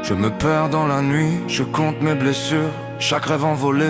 Je me perds dans la nuit, je compte mes blessures. Chaque rêve envolé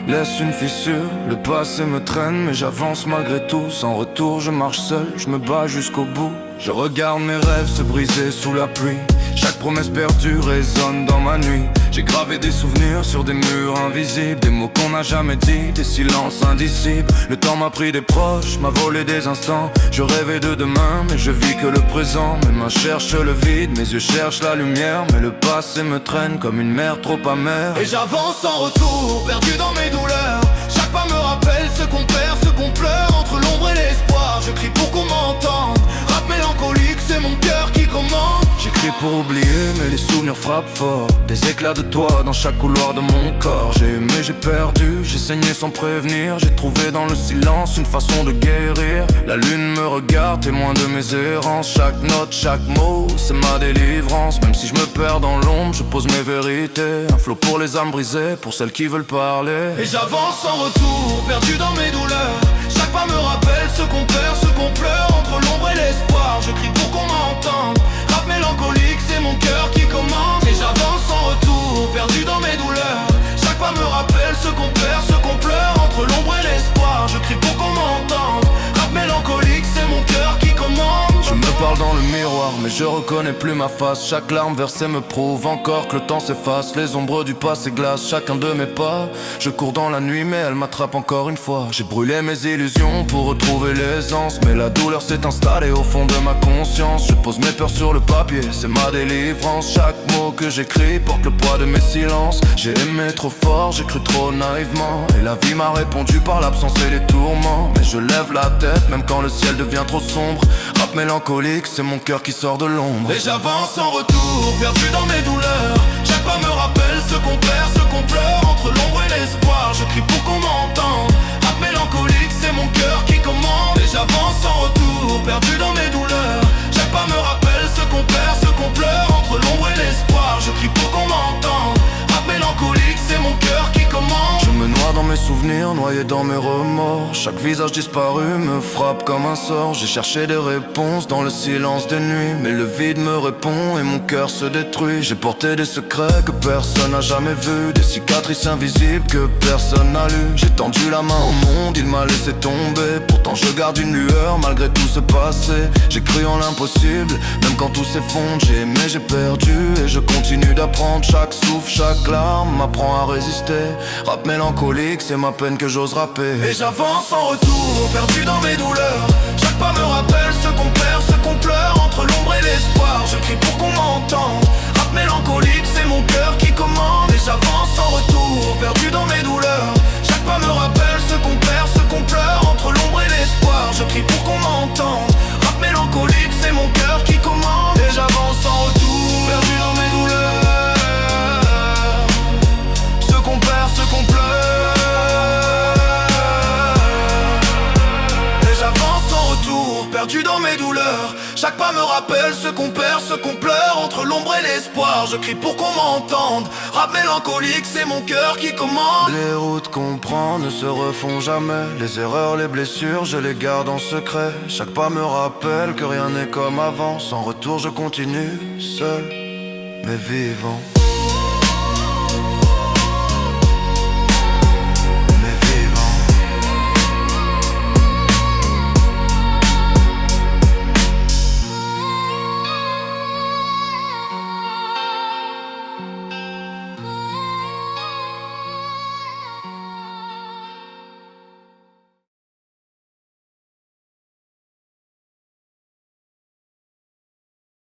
laisse une fissure. Le passé me traîne mais j'avance malgré tout. Sans retour je marche seul, je me bats jusqu'au bout. Je regarde mes rêves se briser sous la pluie. Chaque promesse perdue résonne dans ma nuit. J'ai gravé des souvenirs sur des murs invisibles. Des mots qu'on n'a jamais dit, des silences indicibles. Le temps m'a pris des proches, m'a volé des instants. Je rêvais de demain mais je vis que le présent. Mes mains cherchent le vide, mes yeux cherchent la lumière. Mais le passé me traîne comme une mer trop amère. Et j'avance sans retour, perdu dans mes douleurs. Chaque pas me rappelle ce qu'on perd, ce qu'on pleure. Entre l'ombre et l'espoir, je crie pour qu'on m'entende. Rap mélancolique, c'est mon cœur qui commande. J'écris pour oublier mais les souvenirs frappent fort. Des éclats de toi dans chaque couloir de mon corps. J'ai aimé, j'ai perdu, j'ai saigné sans prévenir. J'ai trouvé dans le silence une façon de guérir. La lune me regarde, témoin de mes errances. Chaque note, chaque mot, c'est ma délivrance. Même si je me perds dans l'ombre, je pose mes vérités. Un flot pour les âmes brisées, pour celles qui veulent parler. Et j'avance sans retour, perdu dans mes douleurs. Chaque pas me rappelle ce qu'on perd, ce qu'on pleure. Entre l'ombre et l'espoir, je crie pour qu'on m'entende. Rap mélancolique, c'est mon cœur qui commande. Et j'avance sans retour, perdu dans mes douleurs. Chaque pas me rappelle ce qu'on perd, ce qu'on pleure. Entre l'ombre et l'espoir, je crie pour qu'on m'entende. Rap mélancolique, c'est mon cœur qui commande. Je me parle dans le miroir mais je reconnais plus ma face. Chaque larme versée me prouve encore que le temps s'efface. Les ombres du passé glacent chacun de mes pas. Je cours dans la nuit mais elle m'attrape encore une fois. J'ai brûlé mes illusions pour retrouver l'aisance. Mais la douleur s'est installée au fond de ma conscience. Je pose mes peurs sur le papier, c'est ma délivrance. Chaque mot que j'écris porte le poids de mes silences. J'ai aimé trop fort, j'ai cru trop naïvement. Et la vie m'a répondu par l'absence et les tourments. Mais je lève la tête même quand le ciel devient trop sombre. Rap mélancolique, c'est mon cœur qui sort de l'ombre. Et j'avance sans retour, perdu dans mes douleurs. Chaque pas me rappelle ce qu'on perd, ce qu'on pleure. Entre l'ombre et l'espoir, je crie pour qu'on m'entende. Rap mélancolique, c'est mon cœur qui commande. Et j'avance sans retour, perdu dans mes douleurs. Chaque pas me rappelle ce qu'on perd, ce qu'on pleure. Entre l'ombre et l'espoir, je crie pour qu'on m'entende. Rap mélancolique, c'est mon cœur qui commande. Je me noie dans mes souvenirs, noyé dans mes remords. Chaque visage disparu me frappe comme un sort. J'ai cherché des réponses dans le silence des nuits, mais le vide me répond et mon cœur se détruit. J'ai porté des secrets que personne n'a jamais vus, des cicatrices invisibles que personne n'a lues. J'ai tendu la main au monde, il m'a laissé tomber. Pourtant je garde une lueur malgré tout ce passé. J'ai cru en l'impossible, même quand tout s'effondre. J'ai aimé, j'ai perdu et je continue d'apprendre. Chaque souffle, chaque larme m'apprend à résister. Rap mélancolique, c'est ma peine que j'ose rapper. Et j'avance sans retour, perdu dans mes douleurs. Chaque pas me rappelle ce qu'on perd, ce qu'on pleure. Entre l'ombre et l'espoir, je crie pour qu'on m'entende. Rap mélancolique, c'est mon cœur qui commande. Et j'avance sans retour, perdu dans mes douleurs. Chaque pas me rappelle ce qu'on perd, ce qu'on pleure. Entre l'ombre et l'espoir, je crie pour qu'on m'entende. Rap mélancolique, c'est mon cœur qui commande. Et j'avance sans retour, perdu dans mes douleurs. Ce qu'on perd, ce qu'on pleure. Perdu dans mes douleurs, chaque pas me rappelle ce qu'on perd, ce qu'on pleure. Entre l'ombre et l'espoir, je crie pour qu'on m'entende. Rap mélancolique, c'est mon cœur qui commande. Les routes qu'on prend ne se refont jamais. Les erreurs, les blessures, je les garde en secret. Chaque pas me rappelle que rien n'est comme avant. Sans retour, je continue, seul, mais vivant.